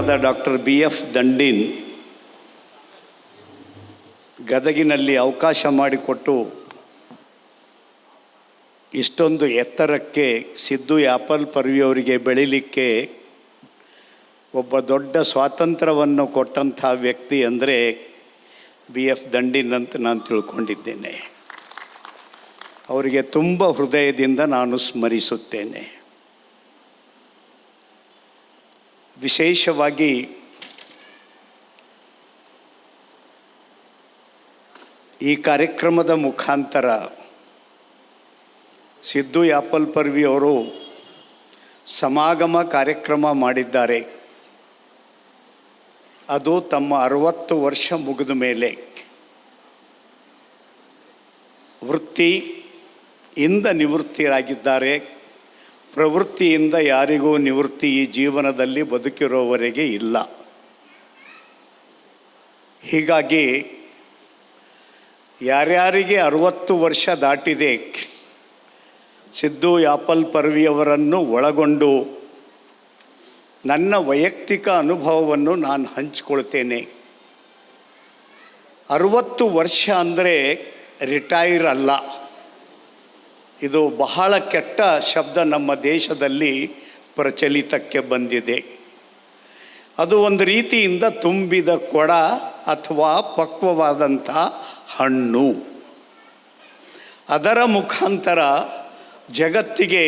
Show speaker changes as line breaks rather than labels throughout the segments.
ಹಿರಿಯರಾದ doctor BF Dandin ಗದಗಿನಲ್ಲಿ ಅವಕಾಶ ಮಾಡಿಕೊಟ್ಟು ಇಷ್ಟೊಂದು ಎತ್ತರಕ್ಕೆ ಸಿದ್ದು ಯಾಪಲ್ ಪರ್ವಿಯವರಿಗೆ ಬೆಳೀಲಿಕ್ಕೆ ಒಬ್ಬ ದೊಡ್ಡ ಸ್ವಾತಂತ್ರ್ಯವನ್ನು ಕೊಟ್ಟಂಥ ವ್ಯಕ್ತಿ ಅಂದರೆ BF ದಂಡಿನ್ ಅಂತ ನಾನು ತಿಳ್ಕೊಂಡಿದ್ದೇನೆ. ಅವರಿಗೆ ತುಂಬ ಹೃದಯದಿಂದ ನಾನು ಸ್ಮರಿಸುತ್ತೇನೆ. ವಿಶೇಷವಾಗಿ ಈ ಕಾರ್ಯಕ್ರಮದ ಮುಖಾಂತರ ಸಿದ್ದು ಯಾಪಲ್ ಪರ್ವಿಯವರು ಸಮಾಗಮ ಕಾರ್ಯಕ್ರಮ ಮಾಡಿದ್ದಾರೆ. ಅದು ತಮ್ಮ 60 ವರ್ಷ ಮುಗಿದ ಮೇಲೆ ವೃತ್ತಿಯಿಂದ ನಿವೃತ್ತಿಯಾಗಿದ್ದಾರೆ. ಪ್ರವೃತ್ತಿಯಿಂದ ಯಾರಿಗೂ ನಿವೃತ್ತಿ ಈ ಜೀವನದಲ್ಲಿ ಬದುಕಿರೋವರೆಗೆ ಇಲ್ಲ. ಹೀಗಾಗಿ ಯಾರ್ಯಾರಿಗೆ 60 ವರ್ಷ ದಾಟಿದೆ ಸಿದ್ದು ಯಾಪಲ್ ಪರ್ವಿಯವರನ್ನು ಒಳಗೊಂಡು ನನ್ನ ವೈಯಕ್ತಿಕ ಅನುಭವವನ್ನು ನಾನು ಹಂಚಿಕೊಳ್ತೇನೆ. 60 ವರ್ಷ ಅಂದರೆ ರಿಟೈರ್ ಅಲ್ಲ. ಇದು ಬಹಳ ಕೆಟ್ಟ ಶಬ್ದ ನಮ್ಮ ದೇಶದಲ್ಲಿ ಪ್ರಚಲಿತಕ್ಕೆ ಬಂದಿದೆ. ಅದು ಒಂದು ರೀತಿಯಿಂದ ತುಂಬಿದ ಕೊಡ ಅಥವಾ ಪಕ್ವವಾದಂಥ ಹಣ್ಣು. ಅದರ ಮುಖಾಂತರ ಜಗತ್ತಿಗೆ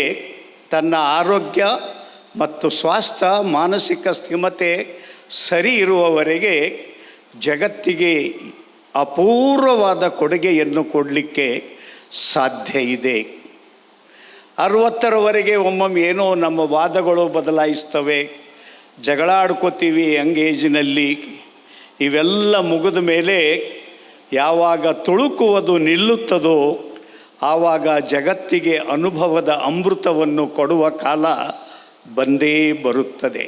ತನ್ನ ಆರೋಗ್ಯ ಮತ್ತು ಸ್ವಾಸ್ಥ್ಯ ಮಾನಸಿಕ ಸ್ಥಿಮತೆ ಸರಿ ಇರುವವರೆಗೆ ಜಗತ್ತಿಗೆ ಅಪೂರ್ವವಾದ ಕೊಡುಗೆಯನ್ನು ಕೊಡಲಿಕ್ಕೆ ಸಾಧ್ಯ ಇದೆ. 60ರವರೆಗೆ ಒಮ್ಮೊಮ್ಮೆ ಏನೋ ನಮ್ಮ ವಾದಗಳು ಬದಲಾಯಿಸ್ತವೆ, ಜಗಳ ಆಡ್ಕೋತೀವಿ ಯಂಗೇಜಿನಲ್ಲಿ. ಇವೆಲ್ಲ ಮುಗಿದ ಮೇಲೆ ಯಾವಾಗ ತುಳುಕುವುದು ನಿಲ್ಲುತ್ತದೋ ಆವಾಗ ಜಗತ್ತಿಗೆ ಅನುಭವದ ಅಮೃತವನ್ನು ಕೊಡುವ ಕಾಲ ಬಂದೇ ಬರುತ್ತದೆ.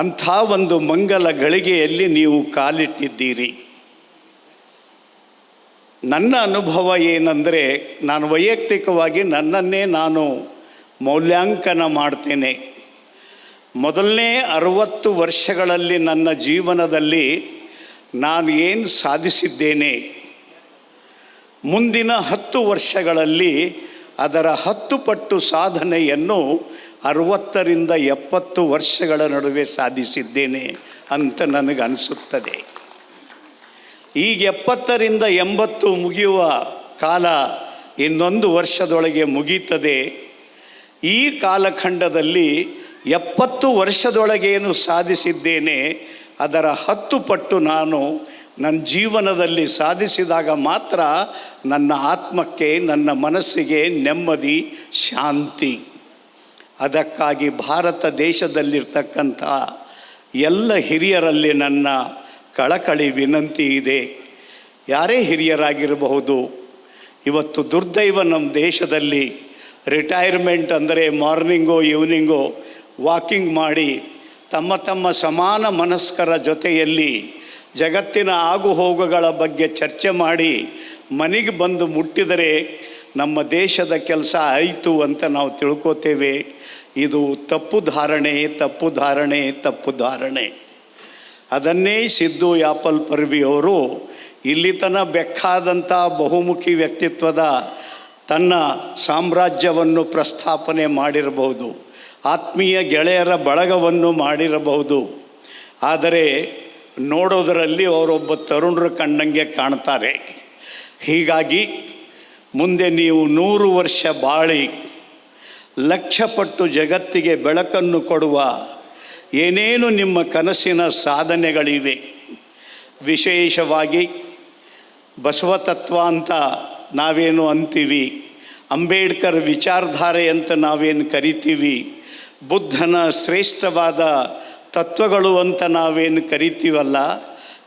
ಅಂಥ ಒಂದು ಮಂಗಲ ಗಳಿಗೆಯಲ್ಲಿ ನೀವು ಕಾಲಿಟ್ಟಿದ್ದೀರಿ. ನನ್ನ ಅನುಭವ ಏನಂದರೆ, ನಾನು ವೈಯಕ್ತಿಕವಾಗಿ ನನ್ನನ್ನೇ ನಾನು ಮೌಲ್ಯಾಂಕನ ಮಾಡ್ತೇನೆ. ಮೊದಲನೇ 60 ವರ್ಷಗಳಲ್ಲಿ ನನ್ನ ಜೀವನದಲ್ಲಿ ನಾನು ಏನು ಸಾಧಿಸಿದ್ದೇನೆ, ಮುಂದಿನ 10 ವರ್ಷಗಳಲ್ಲಿ ಅದರ 10 ಪಟ್ಟು ಸಾಧನೆಯನ್ನು 60ರಿಂದ 70 ವರ್ಷಗಳ ನಡುವೆ ಸಾಧಿಸಿದ್ದೇನೆ ಅಂತ ನನಗನ್ನಿಸುತ್ತದೆ. ಈಗ 70ರಿಂದ 80 ಮುಗಿಯುವ ಕಾಲ ಇನ್ನೊಂದು ವರ್ಷದೊಳಗೆ ಮುಗೀತದೆ. ಈ ಕಾಲಖಂಡದಲ್ಲಿ 70 ವರ್ಷದೊಳಗೇನು ಸಾಧಿಸಿದ್ದೇನೆ ಅದರ 10 ಪಟ್ಟು ನಾನು ನನ್ನ ಜೀವನದಲ್ಲಿ ಸಾಧಿಸಿದಾಗ ಮಾತ್ರ ನನ್ನ ಆತ್ಮಕ್ಕೆ, ನನ್ನ ಮನಸ್ಸಿಗೆ ನೆಮ್ಮದಿ, ಶಾಂತಿ. ಅದಕ್ಕಾಗಿ ಭಾರತ ದೇಶದಲ್ಲಿರ್ತಕ್ಕಂಥ ಎಲ್ಲ ಹಿರಿಯರಲ್ಲಿ ನನ್ನ ಕಳಕಳಿ ವಿನಂತಿ ಇದೆ. ಯಾರೇ ಹಿರಿಯರಾಗಿರಬಹುದು, ಇವತ್ತು ದುರ್ದೈವ ನಮ್ಮ ದೇಶದಲ್ಲಿ ರಿಟೈರ್ಮೆಂಟ್ ಅಂದರೆ ಮಾರ್ನಿಂಗೋ ಈವ್ನಿಂಗೋ ವಾಕಿಂಗ್ ಮಾಡಿ ತಮ್ಮ ತಮ್ಮ ಸಮಾನ ಮನಸ್ಕರ ಜೊತೆಯಲ್ಲಿ ಜಗತ್ತಿನ ಆಗುಹೋಗುಗಳ ಬಗ್ಗೆ ಚರ್ಚೆ ಮಾಡಿ ಮನೆಗೆ ಬಂದು ಮುಟ್ಟಿದರೆ ನಮ್ಮ ದೇಶದ ಕೆಲಸ ಆಯಿತು ಅಂತ ನಾವು ತಿಳ್ಕೋತೇವೆ. ಇದು ತಪ್ಪು ಧಾರಣೆ. ಅದನ್ನೇ ಸಿದ್ದು ಯಾಪಲ್ ಪರ್ವಿಯವರು ಇಲ್ಲಿ ತನಕ ಬೆಕ್ಕಾದಂಥ ಬಹುಮುಖಿ ವ್ಯಕ್ತಿತ್ವದ ತನ್ನ ಸಾಮ್ರಾಜ್ಯವನ್ನು ಪ್ರಸ್ಥಾಪನೆ ಮಾಡಿರಬಹುದು, ಆತ್ಮೀಯ ಗೆಳೆಯರ ಬಳಗವನ್ನು ಮಾಡಿರಬಹುದು. ಆದರೆ ನೋಡೋದರಲ್ಲಿ ಅವರೊಬ್ಬ ತರುಣರ ಕಂಡಂಗೆ ಕಾಣ್ತಾರೆ. ಹೀಗಾಗಿ ಮುಂದೆ ನೀವು 100 ವರ್ಷ ಬಾಳಿ ಲಕ್ಷಪಟ್ಟು ಜಗತ್ತಿಗೆ ಬೆಳಕನ್ನು ಕೊಡುವ ಏನೇನು ನಿಮ್ಮ ಕನಸಿನ ಸಾಧನೆಗಳಿವೆ, ವಿಶೇಷವಾಗಿ ಬಸವತತ್ವ ಅಂತ ನಾವೇನು ಅಂತೀವಿ, ಅಂಬೇಡ್ಕರ್ ವಿಚಾರಧಾರೆ ಅಂತ ನಾವೇನು ಕರಿತೀವಿ, ಬುದ್ಧನ ಶ್ರೇಷ್ಠವಾದ ತತ್ವಗಳು ಅಂತ ನಾವೇನು ಕರಿತೀವಲ್ಲ,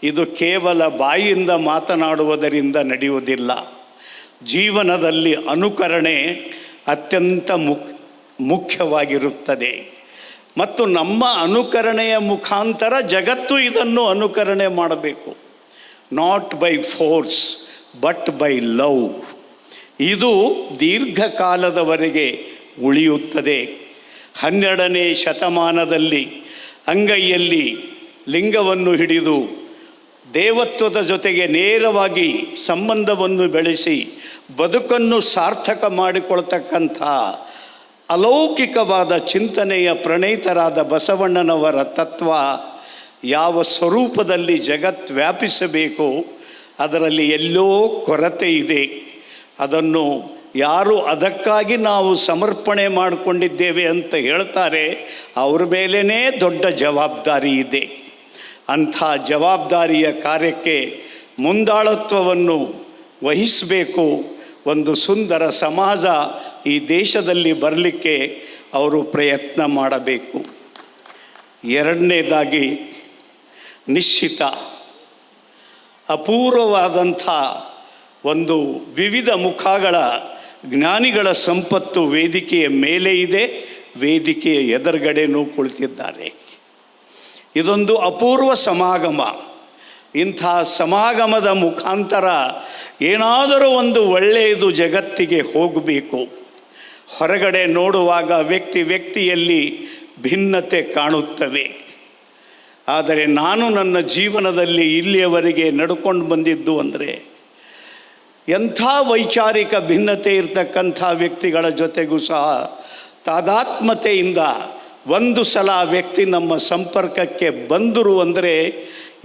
ಇದು ಕೇವಲ ಬಾಯಿಯಿಂದ ಮಾತನಾಡುವುದರಿಂದ ನಡೆಯುವುದಿಲ್ಲ. ಜೀವನದಲ್ಲಿ ಅನುಕರಣೆ ಅತ್ಯಂತ ಮುಖ್ಯವಾಗಿರುತ್ತದೆ. ಮತ್ತು ನಮ್ಮ ಅನುಕರಣೆಯ ಮುಖಾಂತರ ಜಗತ್ತು ಇದನ್ನು ಅನುಕರಣೆ ಮಾಡಬೇಕು. Not by force but by love. ಇದು ದೀರ್ಘಕಾಲದವರೆಗೆ ಉಳಿಯುತ್ತದೆ. 12ನೇ ಶತಮಾನದಲ್ಲಿ ಅಂಗೈಯಲ್ಲಿ ಲಿಂಗವನ್ನು ಹಿಡಿದು ದೇವತ್ವದ ಜೊತೆಗೆ ನೇರವಾಗಿ ಸಂಬಂಧವನ್ನು ಬೆಳೆಸಿ ಬದುಕನ್ನು ಸಾರ್ಥಕ ಮಾಡಿಕೊಳ್ತಕ್ಕಂಥ ಅಲೌಕಿಕವಾದ ಚಿಂತನೆಯ ಪ್ರಣೇತರಾದ ಬಸವಣ್ಣನವರ ತತ್ವ ಯಾವ ಸ್ವರೂಪದಲ್ಲಿ ಜಗತ್ ವ್ಯಾಪಿಸಬೇಕು ಅದರಲ್ಲಿ ಎಲ್ಲೋ ಕೊರತೆ ಇದೆ. ಅದನ್ನು ಯಾರು ಅದಕ್ಕಾಗಿ ನಾವು ಸಮರ್ಪಣೆ ಮಾಡಿಕೊಂಡಿದ್ದೇವೆ ಅಂತ ಹೇಳ್ತಾರೆ, ಅವ್ರ ಮೇಲೇ ದೊಡ್ಡ ಜವಾಬ್ದಾರಿ ಇದೆ. ಅಂಥ ಜವಾಬ್ದಾರಿಯ ಕಾರ್ಯಕ್ಕೆ ಮುಂದಾಳತ್ವವನ್ನು ವಹಿಸಬೇಕು. ಒಂದು ಸುಂದರ ಸಮಾಜ ಈ ದೇಶದಲ್ಲಿ ಬರಲಿಕ್ಕೆ ಅವರು ಪ್ರಯತ್ನ ಮಾಡಬೇಕು. ಎರಡನೇದಾಗಿ ನಿಶ್ಚಿತ ಅಪೂರ್ವವಾದಂಥ ಒಂದು ವಿವಿಧ ಮುಖಗಳ ಜ್ಞಾನಿಗಳ ಸಂಪತ್ತು ವೇದಿಕೆಯ ಮೇಲೆ ಇದೆ, ವೇದಿಕೆಯ ಎದುರುಗಡೆನೂ ಕುಳಿತಿದ್ದಾರೆ. ಇದೊಂದು ಅಪೂರ್ವ ಸಮಾಗಮ. ಇಂಥ ಸಮಾಗಮದ ಮುಖಾಂತರ ಏನಾದರೂ ಒಂದು ಒಳ್ಳೆಯದು ಜಗತ್ತಿಗೆ ಹೋಗಬೇಕು. ಹೊರಗಡೆ ನೋಡುವಾಗ ವ್ಯಕ್ತಿಯಲ್ಲಿ ಭಿನ್ನತೆ ಕಾಣುತ್ತವೆ. ಆದರೆ ನಾನು ನನ್ನ ಜೀವನದಲ್ಲಿ ಇಲ್ಲಿಯವರೆಗೆ ನಡ್ಕೊಂಡು ಬಂದಿದ್ದು ಅಂದರೆ ಎಂಥ ವೈಚಾರಿಕ ಭಿನ್ನತೆ ಇರತಕ್ಕಂಥ ವ್ಯಕ್ತಿಗಳ ಜೊತೆಗೂ ಸಹ ತಾದಾತ್ಮ್ಯತೆಯಿಂದ ಒಂದು ಸಲ ಆ ವ್ಯಕ್ತಿ ನಮ್ಮ ಸಂಪರ್ಕಕ್ಕೆ ಬಂದರು ಅಂದರೆ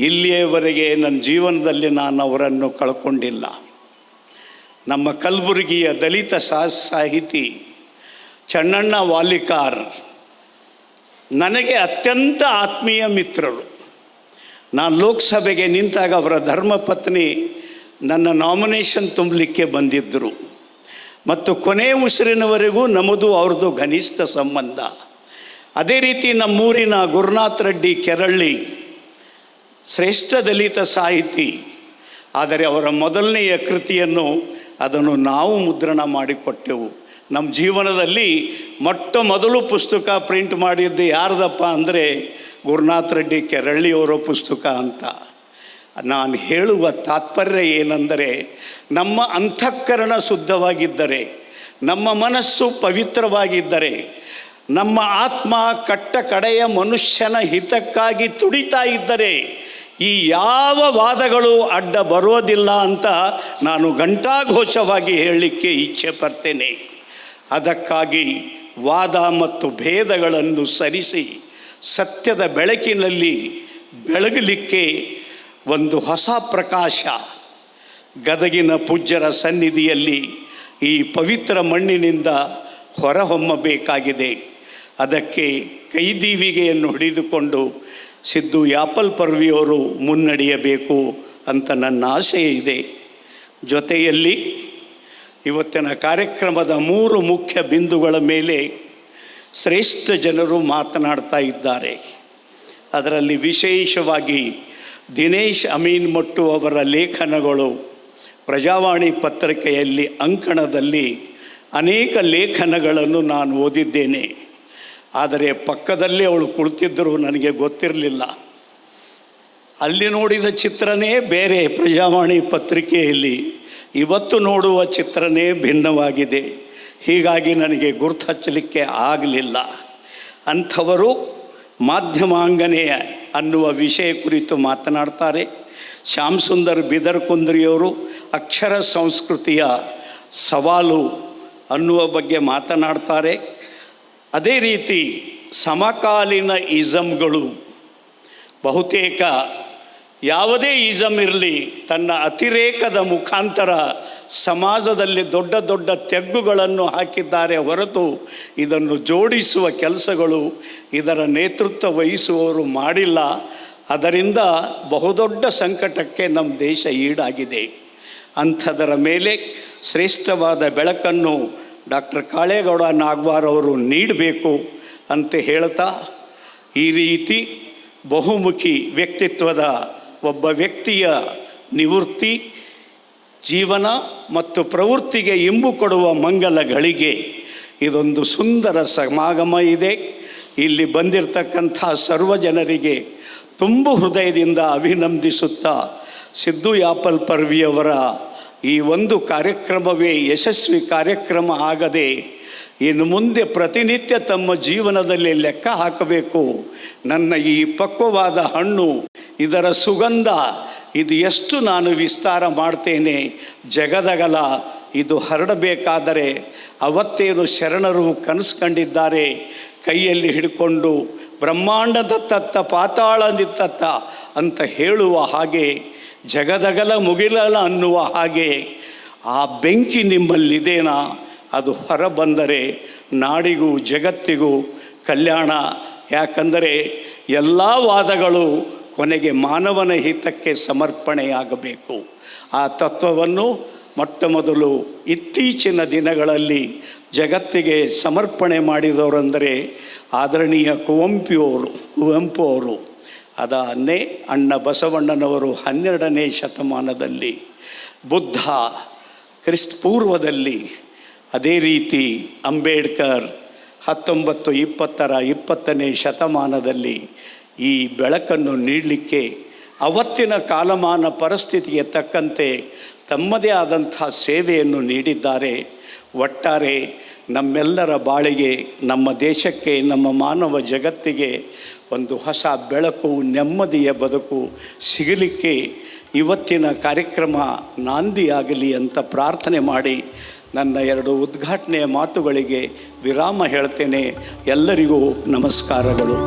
ಇಲ್ಲಿಯವರೆಗೆ ನನ್ನ ಜೀವನದಲ್ಲಿ ನಾನು ಅವರನ್ನು ಕಳ್ಕೊಂಡಿಲ್ಲ. ನಮ್ಮ ಕಲಬುರಗಿಯ ದಲಿತ ಸಾಹಿತಿ ಚನ್ನಣ್ಣ ವಾಲಿಕಾರ್ ನನಗೆ ಅತ್ಯಂತ ಆತ್ಮೀಯ ಮಿತ್ರರು. ನಾನು ಲೋಕಸಭೆಗೆ ನಿಂತಾಗ ಅವರ ಧರ್ಮಪತ್ನಿ ನನ್ನ ನಾಮಿನೇಷನ್ ತುಂಬಲಿಕ್ಕೆ ಬಂದಿದ್ದರು ಮತ್ತು ಕೊನೆ ಉಸಿರಿನವರೆಗೂ ನಮ್ಮದು ಅವ್ರದ್ದು ಘನಿಷ್ಠ ಸಂಬಂಧ. ಅದೇ ರೀತಿ ನಮ್ಮೂರಿನ ಗುರುನಾಥ್ ರೆಡ್ಡಿ ಕೆರಳ್ಳಿ ಶ್ರೇಷ್ಠ ದಲಿತ ಸಾಹಿತಿ. ಆದರೆ ಅವರ ಮೊದಲನೆಯ ಕೃತಿಯನ್ನು ಅದನ್ನು ನಾವು ಮುದ್ರಣ ಮಾಡಿಕೊಟ್ಟೆವು. ನಮ್ಮ ಜೀವನದಲ್ಲಿ ಮೊದಲು ಪುಸ್ತಕ ಪ್ರಿಂಟ್ ಮಾಡಿದ್ದು ಯಾರ್ದಪ್ಪ ಅಂದರೆ ಗುರುನಾಥ್ ರೆಡ್ಡಿ ಕೆರಳ್ಳಿಯವರ ಪುಸ್ತಕ ಅಂತ. ನಾನು ಹೇಳುವ ತಾತ್ಪರ್ಯ ಏನೆಂದರೆ, ನಮ್ಮ ಅಂತಃಕರಣ ಶುದ್ಧವಾಗಿದ್ದರೆ, ನಮ್ಮ ಮನಸ್ಸು ಪವಿತ್ರವಾಗಿದ್ದರೆ, ನಮ್ಮ ಆತ್ಮ ಕಟ್ಟ ಕಡೆಯ ಮನುಷ್ಯನ ಹಿತಕ್ಕಾಗಿ ತುಡಿತಾ ಇದ್ದರೆ ಈ ಯಾವ ವಾದಗಳು ಅಡ್ಡ ಬರೋದಿಲ್ಲ ಅಂತ ನಾನು ಘಂಟಾಘೋಷವಾಗಿ ಹೇಳಲಿಕ್ಕೆ ಇಚ್ಛೆ ಪಡ್ತೇನೆ. ಅದಕ್ಕಾಗಿ ವಾದ ಮತ್ತು ಭೇದಗಳನ್ನು ಸರಿಸಿ ಸತ್ಯದ ಬೆಳಕಿನಲ್ಲಿ ಬೆಳಗಲಿಕ್ಕೆ ಒಂದು ಹೊಸ ಪ್ರಕಾಶ ಗದಗಿನ ಪೂಜ್ಯರ ಸನ್ನಿಧಿಯಲ್ಲಿ ಈ ಪವಿತ್ರ ಮಣ್ಣಿನಿಂದ ಹೊರಹೊಮ್ಮಬೇಕಾಗಿದೆ. ಅದಕ್ಕೆ ಕೈದೀವಿಗೆಯನ್ನು ಹಿಡಿದುಕೊಂಡು ಸಿದ್ದು ಯಾಪಲ್ ಪರ್ವಿಯವರು ಮುನ್ನಡೆಯಬೇಕು ಅಂತ ನನ್ನ ಆಸೆ ಇದೆ. ಜೊತೆಯಲ್ಲಿ ಇವತ್ತಿನ ಕಾರ್ಯಕ್ರಮದ 3 ಮುಖ್ಯ ಬಿಂದುಗಳ ಮೇಲೆ ಶ್ರೇಷ್ಠ ಜನರು ಮಾತನಾಡ್ತಾ ಇದ್ದಾರೆ. ಅದರಲ್ಲಿ ವಿಶೇಷವಾಗಿ ದಿನೇಶ್ ಅಮೀನ್ ಮಟ್ಟು ಅವರ ಲೇಖನಗಳು ಪ್ರಜಾವಾಣಿ ಪತ್ರಿಕೆಯಲ್ಲಿ ಅಂಕಣದಲ್ಲಿ ಅನೇಕ ಲೇಖನಗಳನ್ನು ನಾನು ಓದಿದ್ದೇನೆ. ಆದರೆ ಪಕ್ಕದಲ್ಲೇ ಅವಳು ಕುಳಿತಿದ್ದರು, ನನಗೆ ಗೊತ್ತಿರಲಿಲ್ಲ. ಅಲ್ಲಿ ನೋಡಿದ ಚಿತ್ರನೇ ಬೇರೆ ಪ್ರಜಾವಾಣಿ ಪತ್ರಿಕೆಯಲ್ಲಿ, ಇವತ್ತು ನೋಡುವ ಚಿತ್ರನೇ ಭಿನ್ನವಾಗಿದೆ. ಹೀಗಾಗಿ ನನಗೆ ಗುರ್ತು ಹಚ್ಚಲಿಕ್ಕೆ ಆಗಲಿಲ್ಲ. ಅಂಥವರು ಮಾಧ್ಯಮಾಂಗನೆಯ ಅನ್ನುವ ವಿಷಯ ಕುರಿತು ಮಾತನಾಡ್ತಾರೆ. ಶ್ಯಾಮ್ ಸುಂದರ್ ಬಿದರ್ಕುಂದ್ರಿಯವರು ಅಕ್ಷರ ಸಂಸ್ಕೃತಿಯ ಸವಾಲು ಅನ್ನುವ ಬಗ್ಗೆ ಮಾತನಾಡ್ತಾರೆ. ಅದೇ ರೀತಿ ಸಮಕಾಲೀನ ಇಸಮ್ಗಳು, ಬಹುತೇಕ ಯಾವುದೇ ಇಸಮ್ ಇರಲಿ ತನ್ನ ಅತಿರೇಕದ ಮುಖಾಂತರ ಸಮಾಜದಲ್ಲಿ ದೊಡ್ಡ ದೊಡ್ಡ ತೆಗ್ಗುಗಳನ್ನು ಹಾಕಿದ್ದಾರೆ ಹೊರತು ಇದನ್ನು ಜೋಡಿಸುವ ಕೆಲಸಗಳು ಇದರ ನೇತೃತ್ವ ವಹಿಸುವವರು ಮಾಡಿಲ್ಲ. ಅದರಿಂದ ಬಹುದೊಡ್ಡ ಸಂಕಟಕ್ಕೆ ನಮ್ಮ ದೇಶ ಈಡಾಗಿದೆ. ಅಂಥದರ ಮೇಲೆ ಶ್ರೇಷ್ಠವಾದ ಬೆಳಕನ್ನು ಡಾಕ್ಟರ್ ಕಾಳೇಗೌಡ ನಾಗವಾರ್ ಅವರು ನೀಡಬೇಕು ಅಂತ ಹೇಳ್ತಾ, ಈ ರೀತಿ ಬಹುಮುಖಿ ವ್ಯಕ್ತಿತ್ವದ ಒಬ್ಬ ವ್ಯಕ್ತಿಯ ನಿವೃತ್ತಿ, ಜೀವನ ಮತ್ತು ಪ್ರವೃತ್ತಿಗೆ ಇಂಬು ಕೊಡುವ ಮಂಗಲ ಗಳಿಗೆ ಇದೊಂದು ಸುಂದರ ಸಮಾಗಮ ಇದೆ. ಇಲ್ಲಿ ಬಂದಿರತಕ್ಕಂಥ ಸರ್ವ ಜನರಿಗೆ ತುಂಬು ಹೃದಯದಿಂದ ಅಭಿನಂದಿಸುತ್ತಾ, ಸಿದ್ದು ಯಾಪಲ್ ಪರ್ವಿಯವರ ಈ ಒಂದು ಕಾರ್ಯಕ್ರಮವೇ ಯಶಸ್ವಿ ಕಾರ್ಯಕ್ರಮ ಆಗದೆ ಇನ್ನು ಮುಂದೆ ಪ್ರತಿನಿತ್ಯ ತಮ್ಮ ಜೀವನದಲ್ಲಿ ಲೆಕ್ಕ ಹಾಕಬೇಕು. ನನ್ನ ಈ ಪಕ್ವವಾದ ಹಣ್ಣು, ಇದರ ಸುಗಂಧ, ಇದು ಎಷ್ಟು ನಾನು ವಿಸ್ತಾರ ಮಾಡ್ತೇನೆ ಜಗದಗಲ ಇದು ಹರಡಬೇಕಾದರೆ. ಅವತ್ತೇನು ಶರಣರು ಕನಸು ಕಂಡಿದ್ದಾರೆ, ಕೈಯಲ್ಲಿ ಹಿಡ್ಕೊಂಡು ಬ್ರಹ್ಮಾಂಡದ ತತ್ತ ಪಾತಾಳದಿತ್ತತ್ತ ಅಂತ ಹೇಳುವ ಹಾಗೆ, ಜಗದಗಲ ಮುಗಿಲಲ್ಲ ಅನ್ನುವ ಹಾಗೆ ಆ ಬೆಂಕಿ ನಿಮ್ಮಲ್ಲಿದೇನಾ? ಅದು ಹೊರ ಬಂದರೆ ನಾಡಿಗೂ ಜಗತ್ತಿಗೂ ಕಲ್ಯಾಣ. ಯಾಕಂದರೆ ಎಲ್ಲ ವಾದಗಳು ಕೊನೆಗೆ ಮಾನವನ ಹಿತಕ್ಕೆ ಸಮರ್ಪಣೆಯಾಗಬೇಕು. ಆ ತತ್ವವನ್ನು ಮೊಟ್ಟ ಮೊದಲು ಇತ್ತೀಚಿನ ದಿನಗಳಲ್ಲಿ ಜಗತ್ತಿಗೆ ಸಮರ್ಪಣೆ ಮಾಡಿದವರೆಂದರೆ ಆದರಣೀಯ ಕುವೆಂಪು ಅವರು. ಅದನ್ನೇ ಅಣ್ಣ ಬಸವಣ್ಣನವರು 12ನೇ ಶತಮಾನದಲ್ಲಿ, ಬುದ್ಧ ಕ್ರಿಸ್ತಪೂರ್ವದಲ್ಲಿ, ಅದೇ ರೀತಿ ಅಂಬೇಡ್ಕರ್ 1920ನೇ ಶತಮಾನದಲ್ಲಿ ಈ ಬೆಳಕನ್ನು ನೀಡಲಿಕ್ಕೆ ಅವತ್ತಿನ ಕಾಲಮಾನ ಪರಿಸ್ಥಿತಿಗೆ ತಕ್ಕಂತೆ ತಮ್ಮದೇ ಆದಂಥ ಸೇವೆಯನ್ನು ನೀಡಿದ್ದಾರೆ. ಒಟ್ಟಾರೆ ನಮ್ಮೆಲ್ಲರ ಬಾಳಿಗೆ, ನಮ್ಮ ದೇಶಕ್ಕೆ, ನಮ್ಮ ಮಾನವ ಜಗತ್ತಿಗೆ ಒಂದು ಹೊಸ ಬೆಳಕು, ನೆಮ್ಮದಿಯ ಬದುಕು ಸಿಗಲಿಕ್ಕೆ ಇವತ್ತಿನ ಕಾರ್ಯಕ್ರಮ ನಾಂದಿಯಾಗಲಿ ಅಂತ ಪ್ರಾರ್ಥನೆ ಮಾಡಿ ನನ್ನ 2 ಉದ್ಘಾಟನೆಯ ಮಾತುಗಳಿಗೆ ವಿರಾಮ ಹೇಳ್ತೇನೆ. ಎಲ್ಲರಿಗೂ ನಮಸ್ಕಾರಗಳು.